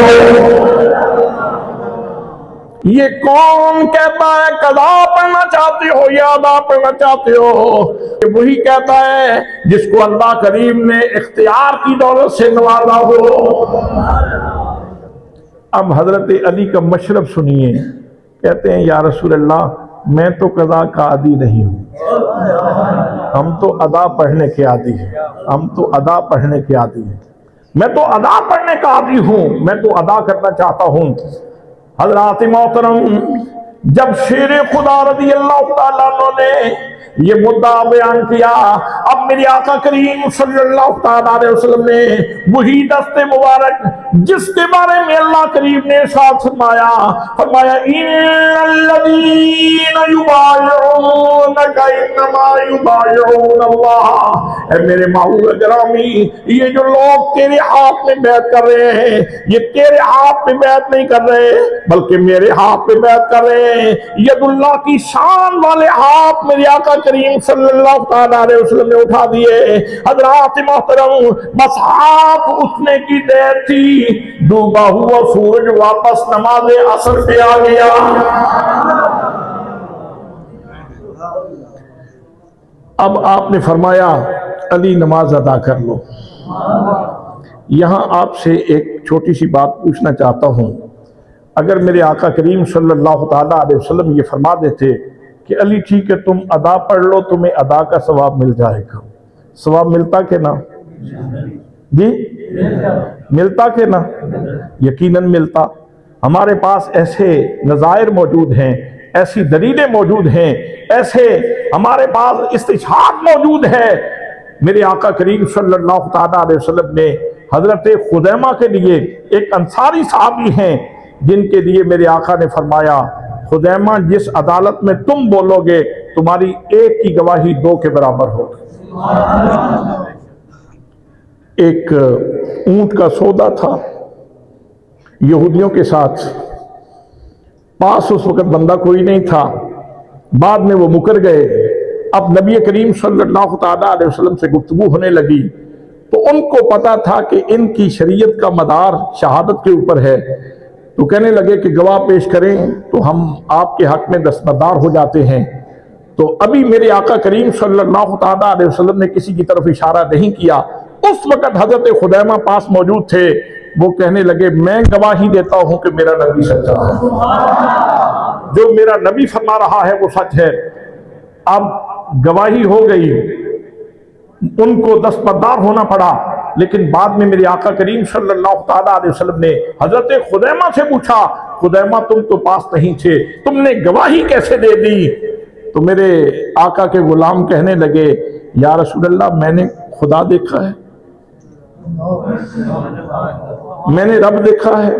ये कौन कहता है कज़ा पढ़ना चाहते हो या अदा पढ़ना चाहते हो? वही कहता है जिसको अल्लाह करीम ने इख्तियार की दौलत से नवाजा हो। अब हजरत अली का मशरब सुनिए। कहते हैं, या रसूल अल्लाह मैं तो कज़ा का आदी नहीं हूँ, हम तो अदा पढ़ने के आदी हैं, हम तो अदा पढ़ने के आदी हैं, मैं तो अदा पढ़ने का आदी हूँ, मैं तो अदा करना चाहता हूँ। हज़रात मोहतरम, जब शेर खुदा रज़ी अल्लाह ताला अन्हु ने ये मुद्दा बयान किया, अब मेरे आका करीम सल्लल्लाहु अलैहि वसल्लम ने वही दस्ते मुबारक जिसके बारे में अल्लाह करीम ने इरशाद फरमाया इन्नल्लज़ीना युबायऊनका इन्नमा युबायऊनल्लाह। ऐ मेरे महबूब गिरामी, ये जो लोग तेरे हाथ में बैत कर रहे हैं, ये तेरे हाथ में बैत नहीं कर रहे बल्कि मेरे हाथ में बैत कर रहे हैं। यदुल्लाह की शान वाले हाथ मेरे आका करीम सल्लल्लाहु अलैहि वसल्लम ने उठा दिए। हज़रात मोहतरम, बस हाथ उठने की देर थी, डूबा हुआ सूरज वापस नमाज असर पे आ गया। अब आपने फरमाया अली नमाज अदा कर लो। यहां आपसे एक छोटी सी बात पूछना चाहता हूं। अगर मेरे आका करीम सल्लल्लाहु अलैहि वसल्लम ये फरमा देते कि अली ठीक है तुम अदा पढ़ लो, तुम्हें अदा का सवाब मिल जाएगा, सवाब मिलता कि ना जी? मिलता कि ना? यकीनन मिलता। हमारे पास ऐसे नज़ायर मौजूद हैं, ऐसी दलीलें मौजूद हैं, ऐसे हमारे पास इस्तिशहाद मौजूद है। मेरे आका करीम सल्लल्लाहु अलैहि वसल्लम ने हजरत खुदैमा के लिए, एक अंसारी साहबी हैं जिनके लिए मेरे आका ने फरमाया, खुदैमा जिस अदालत में तुम बोलोगे तुम्हारी एक की गवाही दो के बराबर होगी। एक ऊंट का सौदा था यहूदियों के साथ, पास उस वक्त बंदा कोई नहीं था, बाद में वो मुकर गए। अब नबी करीम सल्लल्लाहु अलैहि वसल्लम से गुफ्तगू होने लगी तो उनको पता था कि इनकी शरीयत का मदार शहादत के ऊपर है। तो कहने लगे कि गवाह पेश करें तो हम आपके हक में दस्तबरदार हो जाते हैं। तो अभी मेरे आका करीम सल्लल्लाहु ताला अलैहि वसल्लम ने किसी की तरफ इशारा नहीं किया। उस वक्त हजरत खुदैमा पास मौजूद थे। वो कहने लगे मैं गवाही देता हूं कि मेरा नबी सच्चा है, जो मेरा नबी फरमा रहा है वो सच है। अब गवाही हो गई, उनको दस्तबरदार होना पड़ा। लेकिन बाद में मेरे आका करीम सल्लल्लाहु ताला अलैहि वसल्लम ने हजरत खुदैमा से पूछा, खुदैमा तुम तो पास नहीं थे, तुमने गवाही कैसे दे दी? तो मेरे आका के गुलाम कहने लगे या रसूलल्लाह मैंने खुदा देखा है, मैंने रब देखा है।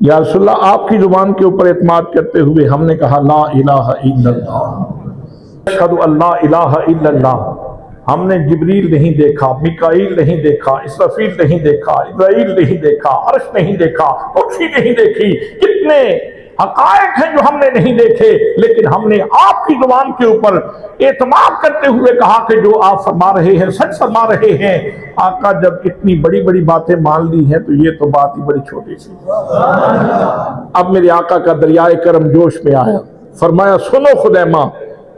या रसूलल्लाह आपकी जुबान के ऊपर एतमाद करते हुए हमने कहा ला इलाहा इल्लल्लाह, अशहदु अल्ला इलाहा इल्लल्लाह। हमने जिब्रील नहीं देखा, मिकाईल नहीं देखा, इसराफील नहीं देखा, इस्राईल नहीं देखा, अर्श नहीं देखा, कुर्सी नहीं देखी। कितने हकायक हैं जो हमने नहीं देखे, लेकिन हमने आपकी जुबान के ऊपर एतमाद करते हुए कहा कि जो आप फरमा रहे हैं सच फरमा रहे हैं। आका जब इतनी बड़ी बड़ी बातें मान ली हैं तो ये तो बात ही बड़ी छोटी सी। अब मेरे आका का दरियाए करम जोश में आया, फरमाया सुनो खुदैमा,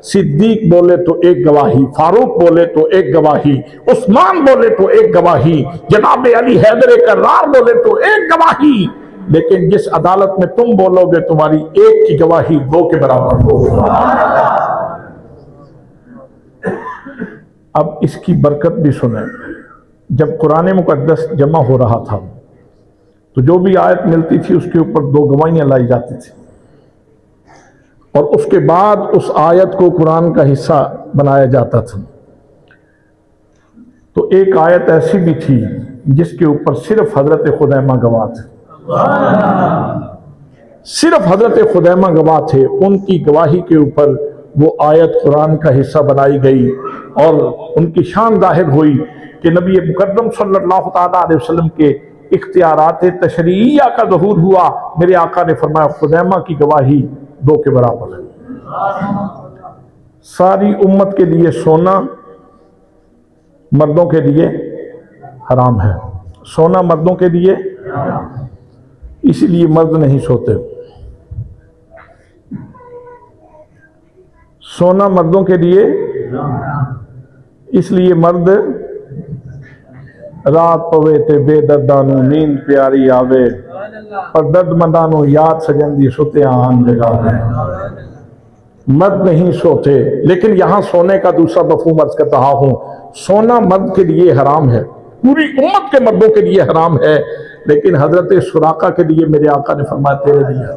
सिद्दीक बोले तो एक गवाही, फारूक बोले तो एक गवाही, उस्मान बोले तो एक गवाही, जनाब अली हैदर कर्रार बोले तो एक गवाही, लेकिन जिस अदालत में तुम बोलोगे तुम्हारी एक की गवाही दो के बराबर होगी। अब इसकी बरकत भी सुने। जब कुरान मुकद्दस जमा हो रहा था तो जो भी आयत मिलती थी उसके ऊपर दो गवाहियां लाई जाती थी, और उसके बाद उस आयत को कुरान का हिस्सा बनाया जाता था। तो एक आयत ऐसी भी थी जिसके ऊपर सिर्फ हजरत खुदैमा गवाह थे, सिर्फ हजरत खुदैमा गवाह थे। उनकी गवाही के ऊपर वो आयत कुरान का हिस्सा बनाई गई और उनकी शान जाहिर हुई कि नबी मुकद्दम सल्लल्लाहु ताला अलैहि वसल्लम के इख्तियारात तशरीया का ज़हूर हुआ। मेरे आका ने फरमाया खुदैमा की गवाही दो के बराबर है। सारी उम्मत के लिए सोना मर्दों के लिए हराम है, सोना मर्दों के लिए, इसलिए मर्द नहीं सोते। सोना मर्दों के लिए, इसलिए मर्द रात पवे ते बेदर्दानू नींद प्यारी आवे, पर दर्दमंदानू याद सजंदी सुते आन जगावे। मर्द नहीं सोते, लेकिन यहां सोने का दूसरा मफहूम अर्ज कर रहा हूं। सोना मर्द के लिए हराम है, पूरी उम्मत के मर्दों के लिए हराम है, लेकिन हजरत सुराका के लिए मेरे आका ने फरमाया तेरे लिए,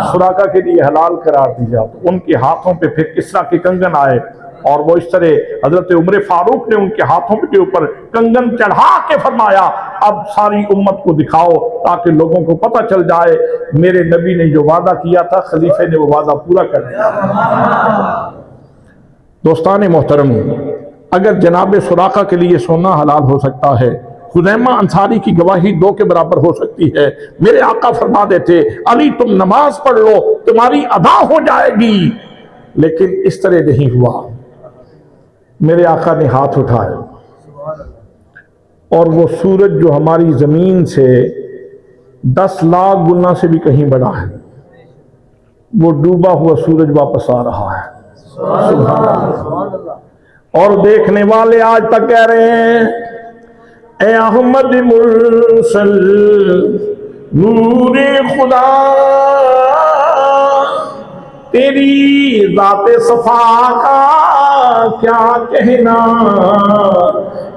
सुराका के लिए हलाल करार दिया। तो उनके हाथों पे फिर किसरा के कंगन आए और वो इस तरह हजरत उमर फारूक ने उनके हाथों के ऊपर कंगन चढ़ा के फरमाया अब सारी उम्मत को दिखाओ ताकि लोगों को पता चल जाए मेरे नबी ने जो वादा किया था खलीफे ने वो वादा पूरा कर दिया। दोस्तान मोहतरम, अगर जनाब सुराका के लिए सोना हलाल हो सकता है, खुदैमा अंसारी की गवाही दो के बराबर हो सकती है। मेरे आका फरमा देते अली तुम नमाज पढ़ लो तुम्हारी अदा हो जाएगी, लेकिन इस तरह नहीं हुआ। मेरे आका ने हाथ उठाए और वो सूरज जो हमारी जमीन से 10 लाख गुना से भी कहीं बड़ा है, वो डूबा हुआ सूरज वापस आ रहा है। और देखने वाले आज तक कह रहे हैं ए अहमद मुरसल नूरे खुदा तेरी ज़ाते सफा का क्या कहना।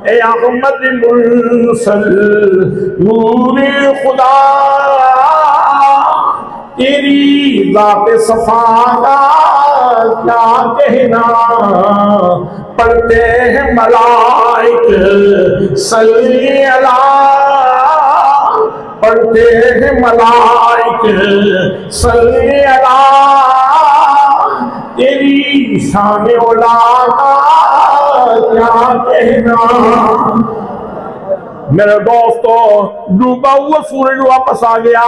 ए अहमद मुरसल नूरे खुदा तेरी ज़ाते सफा का क्या कहना। पढ़ते हैं मलाइक सल्ली अला, पढ़ते हैं मलाइक सल्ली अला तेरी शान औला का क्या कहना। मेरे दोस्तों डूबा हुआ सूरज वापस आ गया।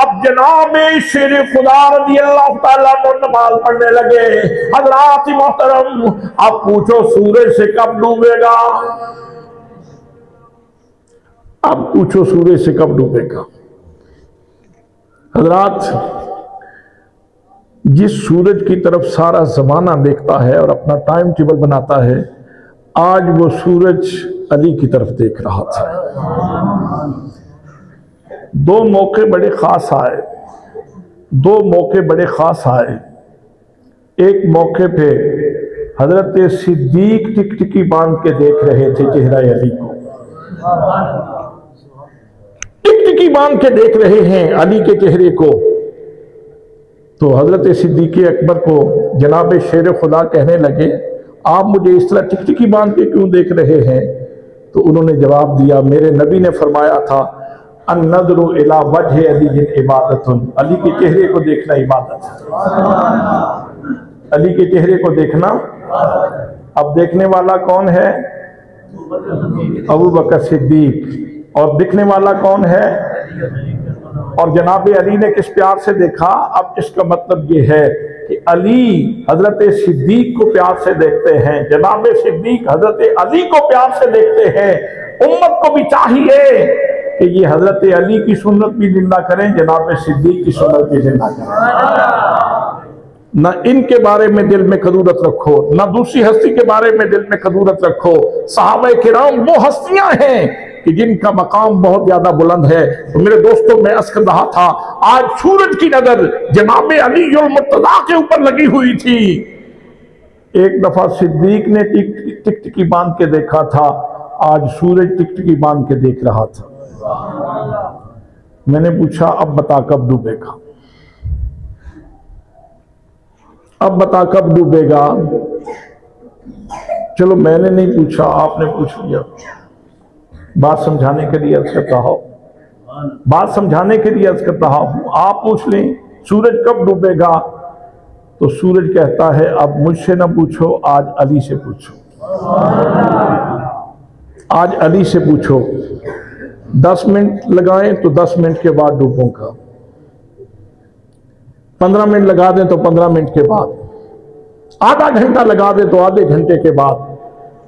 अब जनाब शेर खुदा रज़ी अल्लाह ताला को नमाज पढ़ने लगे। हज़रात मोहतरम अब पूछो सूरज से कब डूबेगा? अब पूछो सूरज से कब डूबेगा। हजरात, जिस सूरज की तरफ सारा जमाना देखता है और अपना टाइम टेबल बनाता है, आज वो सूरज अली की तरफ देख रहा था। दो मौके बड़े खास आए। एक मौके पे हजरत सिद्दीक टिकटिकी बांध के देख रहे थे चेहरा अली को, टिकटिकी बांध के देख रहे हैं अली के चेहरे को। तो हजरत सिद्दीक अकबर को जनाब शेर खुदा कहने लगे, आप मुझे इस तरह टिकटिकी बांध के क्यों देख रहे हैं? तो उन्होंने जवाब दिया, मेरे नबी ने फरमाया था, अन नज़रु इला वजह अली इबादतुन, अली के चेहरे को देखना इबादत है। अली के चेहरे को देखना। अब देखने वाला कौन है? अबू बकर सिद्दीक। और दिखने वाला कौन है? और जनाब अली ने किस प्यार से देखा? अब इसका मतलब ये है कि अली हजरत सिद्दीक को प्यार से देखते हैं, जनाब सिद्दीक हजरत अली को प्यार से देखते हैं। उम्मत को भी चाहिए कि ये हजरत अली की सुन्नत भी जिंदा करें, जनाब सिद्दीक की सुन्नत भी जिंदा करें। ना इनके बारे में दिल में कदूरत रखो, ना दूसरी हस्ती के बारे में दिल में कदूरत रखो। सहाबा किराम वो हस्तियां हैं कि जिनका मकाम बहुत ज्यादा बुलंद है। तो मेरे दोस्तों, मैं अर्ज कर रहा था, आज सूरज की नजर जनाब अली मुर्तजा के ऊपर लगी हुई थी। एक दफा सिद्दीक ने टिकटिकी बांध के देखा था, आज सूरज टिकटिकी बांध के देख रहा था। मैंने पूछा, अब बता कब डूबेगा? अब बता कब डूबेगा? चलो मैंने नहीं पूछा, आपने पूछ लिया। बात समझाने के लिए अर्ज कर रहा हूं, बात समझाने के लिए अर्ज कर रहा हूं। आप पूछ लें सूरज कब डूबेगा, तो सूरज कहता है, अब मुझसे ना पूछो, आज अली से पूछो। आज अली से पूछो। 10 मिनट लगाएं तो 10 मिनट के बाद डूबूंगा, 15 मिनट लगा दें तो 15 मिनट के बाद, आधा घंटा लगा दें तो आधे घंटे के बाद,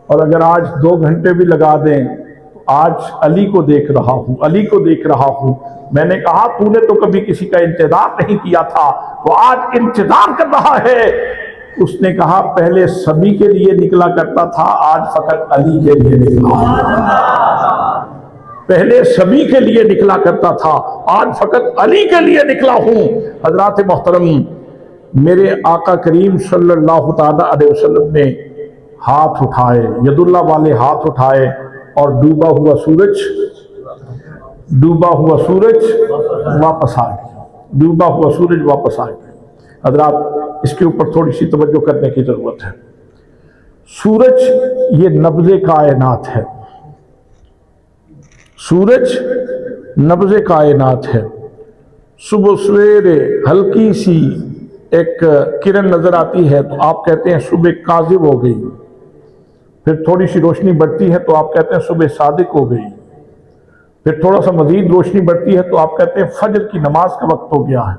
और अगर आज 2 घंटे भी लगा दें तो आज अली को देख रहा हूं, अली को देख रहा हूं। मैंने कहा, तूने तो कभी किसी का इंतजार नहीं किया था, तो आज इंतजार कर रहा है। उसने कहा, पहले सभी के लिए निकला करता था, आज फकत अली के लिए निकला। पहले सभी के लिए निकला करता था, आज फकत अली के लिए निकला हूं। हजरात मोहतरम, मेरे आका करीम सल्लल्लाहु ताला अलैहि वसल्लम ने हाथ उठाए, यदुल्ला वाले हाथ उठाए, और डूबा हुआ सूरज वापस आ गया। डूबा हुआ सूरज वापस आ गया। हजरात, इसके ऊपर थोड़ी सी तवज्जो करने की जरूरत है। सूरज ये नब्ज़े कायनात है, सूरज नब्ज़े कायनात है। सुबह सवेरे हल्की सी एक किरण नजर आती है तो आप कहते हैं सुबह काज़िब हो गई, फिर थोड़ी सी रोशनी बढ़ती है तो आप कहते हैं सुबह सादिक हो गई, फिर थोड़ा सा मजीद रोशनी बढ़ती है तो आप कहते हैं फजर की नमाज का वक्त हो गया है,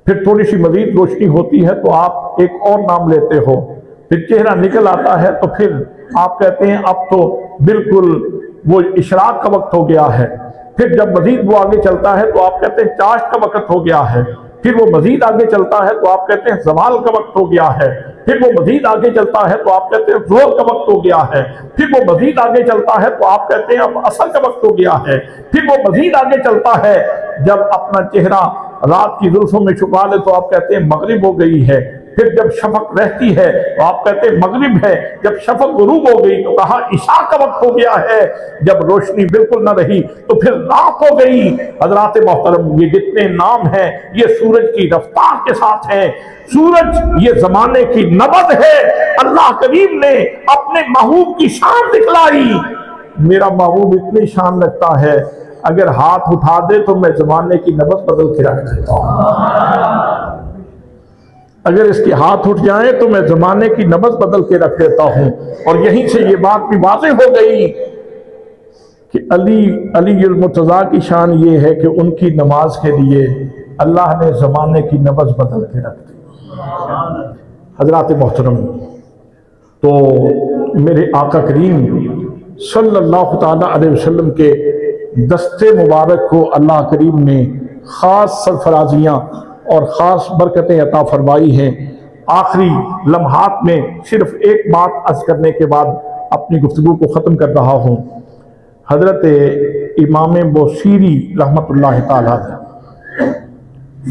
फिर थोड़ी सी मजीद रोशनी होती है तो आप एक और नाम लेते हो, फिर चेहरा निकल आता है तो फिर आप कहते हैं अब तो बिल्कुल वो इशराक का वक्त हो गया है। फिर जब मजीद वो आगे चलता है तो आप कहते हैं चाश का वक्त हो गया है। फिर वो मजीद आगे चलता है तो आप कहते हैं जवाल का वक्त हो गया है। फिर वो मजीद आगे चलता है तो आप कहते हैं जोर का वक्त हो गया है। फिर वो मजीद आगे चलता है तो आप कहते हैं अब असर का वक्त हो गया है। फिर वो मजीद आगे चलता है, जब अपना चेहरा रात की जुल्फों में छुपा ले तो आप कहते हैं मगरिब हो गई है। फिर जब शफक रहती है तो आप कहते हैं मगरिब है। जब शफक गुरूब हो गई तो कहा इशा का वक्त हो गया है। जब रोशनी बिल्कुल न रही तो फिर रात हो गई। हजरात मोहतरम, ये जितने नाम हैं ये सूरज की रफ्तार के साथ हैं। सूरज ये जमाने की नबज है। अल्लाह करीम ने अपने महबूब की शान दिखलाई। मेरा महबूब इतनी शान रखता है, अगर हाथ उठा दे तो मैं जमाने की नबज बदल के रख देता हूं। अगर इसके हाथ उठ जाए तो मैं जमाने की नबज बदल के रख देता हूं। और यहीं से ये बात भी वाज़ेह हो गई कि अली मुर्तज़ा की शान ये है कि उनकी नमाज के लिए अल्लाह ने जमाने की नबज बदल के रख दी। हजरात मोहतरम, तो मेरे आका करीम सल्लल्लाहु ताला अलैहि वसल्लम के दस्ते मुबारक को अल्लाह करीम ने ख़ास सरफराजियाँ और ख़ास बरकतें अता फरमाई हैं। आखिरी लम्हात में सिर्फ एक बात अर्ज़ करने के बाद अपनी गुफ्तगू को ख़त्म कर रहा हूँ। हज़रत इमाम बोसीरी रहमतुल्लाह ताला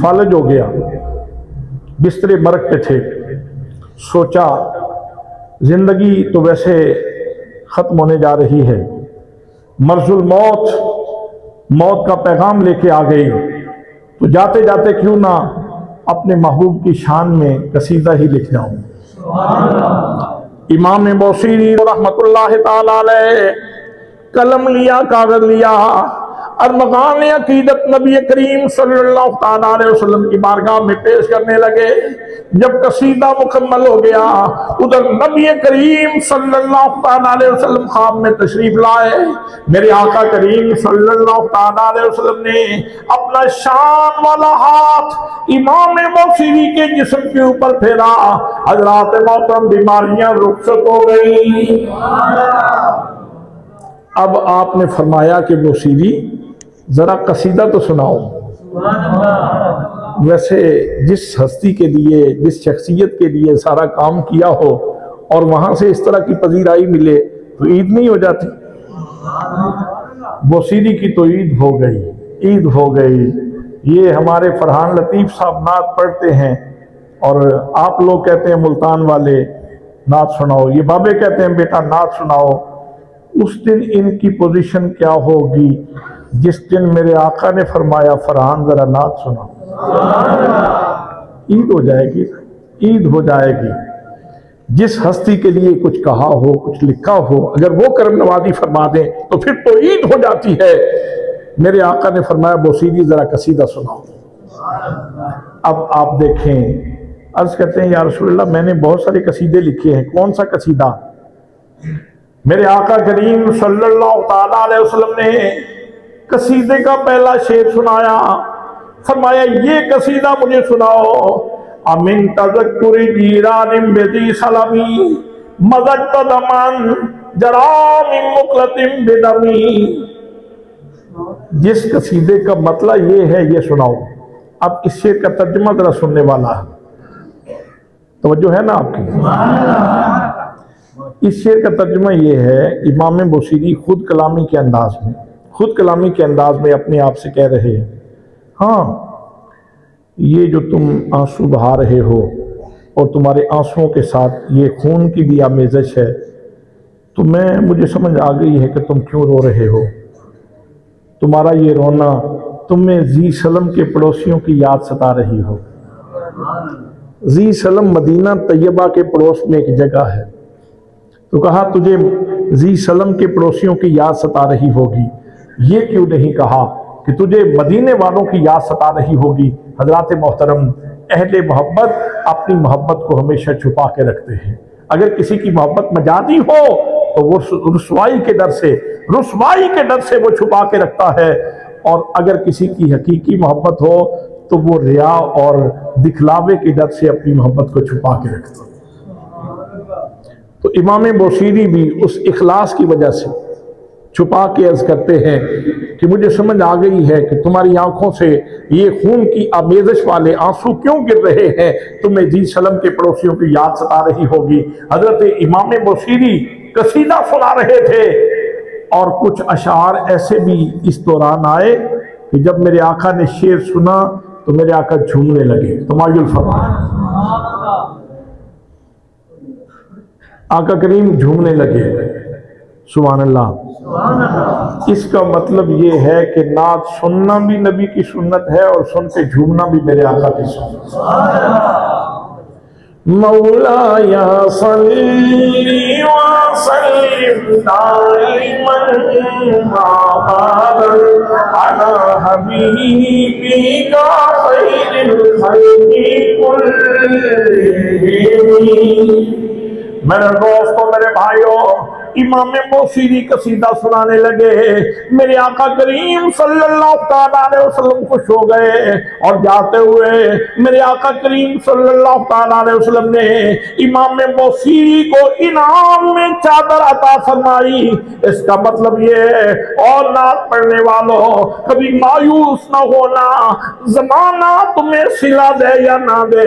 फालज हो गया, बिस्तरे मरग पे थे। सोचा ज़िंदगी तो वैसे ख़त्म होने जा रही है, मर्जुल मौत का पैगाम लेके आ गई, तो जाते जाते क्यों ना अपने महबूब की शान में कसीदा ही लिख जाऊं। इमाम बोसीरी रहमतुल्लाह ताला अलैह कलम लिया, कागज लिया और मकाम अकीदत नबी करीम सल्लल्लाहु ताला अलैहि वसल्लम की बारगाह में पेश करने लगे। जब कसीदा मुकम्मल हो गया, उधर नबी करीम सल्लल्लाहु ताला अलैहि वसल्लम ख्वाब में तशरीफ लाए। मेरे आका करीम सल्लल्लाहु ताला अलैहि वसल्लम ने अपना शान वाला हाथ इमाम बोसीरी के जिस्म के ऊपर फेरा। हज़रात मोहतरम बीमारियां रुखसत हो गई। अब आपने फरमाया कि बोसीरी जरा कसीदा तो सुनाओ। वैसे जिस हस्ती के लिए, जिस शख्सियत के लिए सारा काम किया हो और वहां से इस तरह की पजीराई मिले तो ईद नहीं हो जाती। बोसीरी की तो ईद हो गई, ईद हो गई। ये हमारे फरहान लतीफ़ साहब नात पढ़ते हैं और आप लोग कहते हैं मुल्तान वाले नात सुनाओ, ये बाबे कहते हैं बेटा नात सुनाओ। उस दिन इनकी पोजीशन क्या होगी जिस दिन मेरे आका ने फरमाया फरहान जरा नात सुनाओ। ईद हो जाएगी, ईद हो जाएगी। जिस हस्ती के लिए कुछ कहा हो, कुछ लिखा हो, अगर वो करम नवाजी फरमा दें तो फिर तो ईद हो जाती है। मेरे आका ने फरमाया बोसीरी जरा कसीदा सुनाओ। अब आप देखें, अर्ज करते हैं या रसूलल्लाह मैंने बहुत सारे कसीदे लिखे हैं, कौन सा कसीदा? मेरे आका करीम सल्लल्लाहु ताला अलैहि वसल्लम ने कसीदे का पहला शेर सुनाया। फरमाया ये कसीदा मुझे सुनाओ। अमिन तज़क्कुरि जीरानिम बेदी सलामी मज़त दमन जरामिन मुक़लतिम बिदमी। जिस कसीदे का मतलब ये है, ये सुनाओ। अब इस शेर का तर्जुमा जरा सुनने वाला है, तवज्जो है ना आपकी? इस शेर का तर्जुमा ये है, इमाम बोसीरी खुद कलामी के अंदाज में अपने आप से कह रहे हैं, हाँ ये जो तुम आंसू बहा रहे हो और तुम्हारे आंसुओं के साथ ये खून की भी आमेज़श है, तो मुझे समझ आ गई है कि तुम क्यों रो रहे हो। तुम्हारा ये रोना तुम्हें जी सलम के पड़ोसियों की याद सता रही हो। जी सलम मदीना तैयबा के पड़ोस में एक जगह है, तो कहा तुझे जी सलम के पड़ोसियों की याद सता रही होगी। ये क्यों नहीं कहा कि तुझे मदीने वालों की याद सता रही होगी। हजरात मोहतरम, अहले मोहब्बत अपनी मोहब्बत को हमेशा छुपा के रखते हैं। अगर किसी की मोहब्बत मजाजी हो तो वो रुसवाई के डर से वो छुपा के रखता है, और अगर किसी की हकीकी मोहब्बत हो तो वो रिया और दिखलावे के डर से अपनी मोहब्बत को छुपा के रखता है। तो इमाम बोसीरी भी उस इखलास की वजह से छुपा के अर्ज करते हैं कि मुझे समझ आ गई है कि तुम्हारी आंखों से ये खून की आमेज़श वाले आंसू क्यों गिर रहे हैं, तुम्हें जी सलम के पड़ोसियों की याद सता रही होगी। हजरत इमाम बोसीरी कसीदा सुना रहे थे और कुछ अशार ऐसे भी इस दौरान आए कि जब मेरे आका ने शेर सुना तो मेरे आका झूमने लगे। तमायुल फरमाया, आका करीम झूमने लगे। सुभान अल्लाह। इसका मतलब ये है कि नात सुनना भी नबी की सुन्नत है और सुन के झूमना भी मेरे आका की सुन्नत है। मौलाया सल्ली व सल्लिम दाइमन अला हबीबिका खैरिल खल्क़ि कुल्लिहिम। मेरे दोस्तों, मेरे भाइयों, इमाम बूसीरी कसीदा सुनाने लगे। मेरे आका करीम सल्लल्लाहु अलैहि वसल्लम खुश हो गए और जाते हुए मेरे आका करीम सल्लल्लाहु अलैहि वसल्लम ने इमाम बूसीरी को इनाम में चादर अता फरमाई। इसका मतलब ये है, और नात पढ़ने वालों कभी मायूस न होना, जमाना तुम्हें सिला दे या ना दे,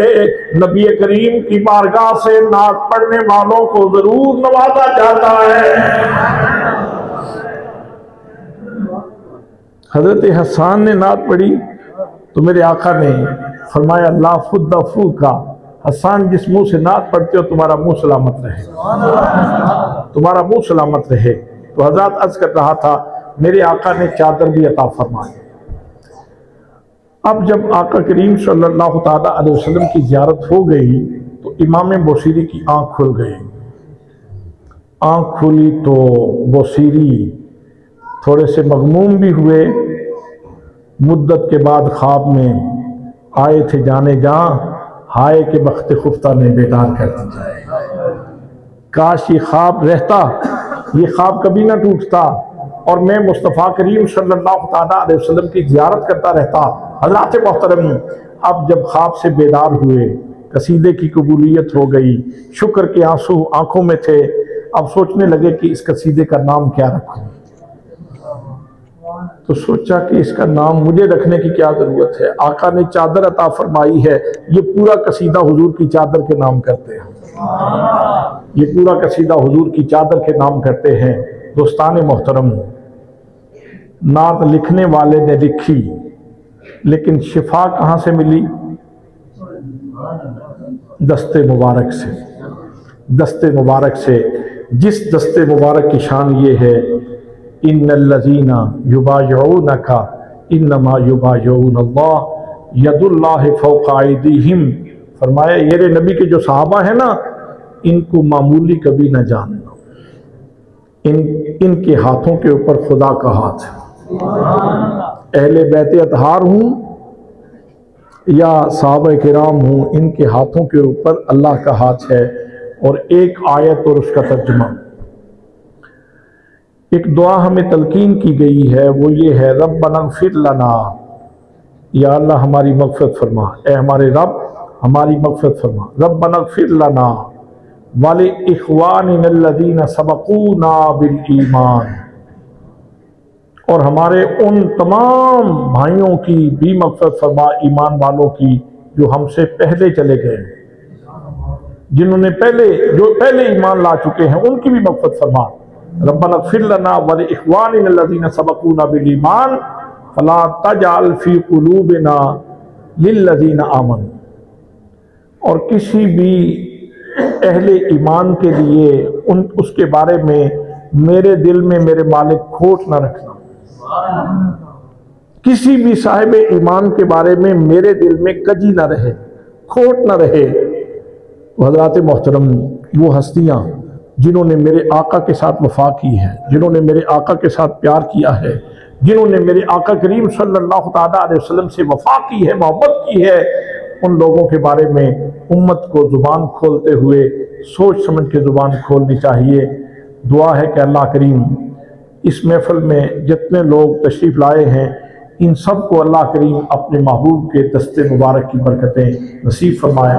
नबी करीम की बारगाह से नात पढ़ने वालों को जरूर नवाजा जाता है। हजरत हसन ने नात पढ़ी तो मेरे आका ने फरमाया ला फुद्दा फू का, हसन जिस मुंह से नात पढ़ते हो तुम्हारा मुंह सलामत रहे, तुम्हारा मुंह सलामत रहे। तो हजरत अर्ज कर रहा था मेरे आका ने चादर भी अता फरमाई। अब जब आका करीम सल्लल्लाहु अलैहि वसल्लम की ज़ियारत हो गई तो इमाम बूसीरी की आंख खुल गई। आंख खुली तो बूसीरी थोड़े से मगमूम भी हुए। मुद्दत के बाद ख्वाब में आए थे जाने जहां, हाय के बख्त खुफ्ता ने बेदार कर दी जाए। काश ये ख्वाब रहता, ये ख्वाब कभी ना टूटता और मैं मुस्तफ़ा करीम सल्लल्लाहु अलैहि वसल्लम की ज़ियारत करता रहता। हज़रात मोहतरम, अब जब ख्वाब से बेदार हुए, कसीदे की कबूलियत हो गई, शुक्र के आंसू आंखों में थे। अब सोचने लगे कि इस कसीदे का नाम क्या रखूं। तो सोचा कि इसका नाम मुझे रखने की क्या जरूरत है, आका ने चादर अता फरमाई है, ये पूरा कसीदा हुजूर की चादर के नाम करते हैं, ये पूरा कसीदा हुजूर की चादर के नाम करते हैं। दोस्तान मोहतरम, नात लिखने वाले ने लिखी, लेकिन शिफा कहाँ से मिली? दस्ते मुबारक से, दस्ते मुबारक से। जिस दस्ते मुबारक की शान ये है, इन्नल्लज़ीना युबायऊनका इन्नमा युबायऊनल्लाह यदुल्लाहि फौqa अयदीहिम। फरमाया ये नबी के जो सहाबा है ना, इनको मामूली कभी न जानना, इनके हाथों के ऊपर खुदा का हाथ है। अहले बैत अतहार हूँ या सहाबा किराम हूँ, इनके हाथों के ऊपर अल्लाह का हाथ है। और एक आयत और उसका तर्जुमा, एक दुआ हमें तलकीन की गई है, वो ये है रब्बना ग़फ़िर लना, या अल्लाह हमारी मग़फ़िरत फरमा, ए हमारे रब हमारी मग़फ़िरत फरमा। रब्बना ग़फ़िर लना वाले इख़वानिनल्लज़ीना सबक़ूना बिल ईमान, और हमारे उन तमाम भाइयों की भी मग़फ़िरत फरमा, ईमान वालों की जो हमसे पहले चले गए, जिन्होंने जो पहले ईमान ला चुके हैं, उनकी भी मग़फ़िरत फरमा। रब्बना ग़फ़िर लना व लिइख़वानिनल्लज़ीना सबक़ूना बिल ईमान फला तजअल फ़ी क़ुलूबिना लिल्लज़ीना आमनू। और किसी भी अहले ईमान के लिए उसके बारे में मेरे दिल में मेरे मालिक खोट न रखना, किसी भी साहिब ईमान के बारे में मेरे दिल में कजी न रहे, खोट न रहे। हज़रात मोहतरम, वो हस्तियाँ जिन्होंने मेरे आका के साथ वफा की है, जिन्होंने मेरे आका के साथ प्यार किया है, जिन्होंने मेरे आका करीम सल्लल्लाहु अलैहि वसल्लम से वफा की है, मोहब्बत की है, उन लोगों के बारे में उम्मत को ज़ुबान खोलते हुए सोच समझ के ज़ुबान खोलनी चाहिए। दुआ है कि अल्लाह करीम इस महफिल में जितने लोग तशरीफ़ लाए हैं, इन सब को अल्लाह करीम अपने महबूब के दस्ते मुबारक की बरकतें नसीब फरमाए।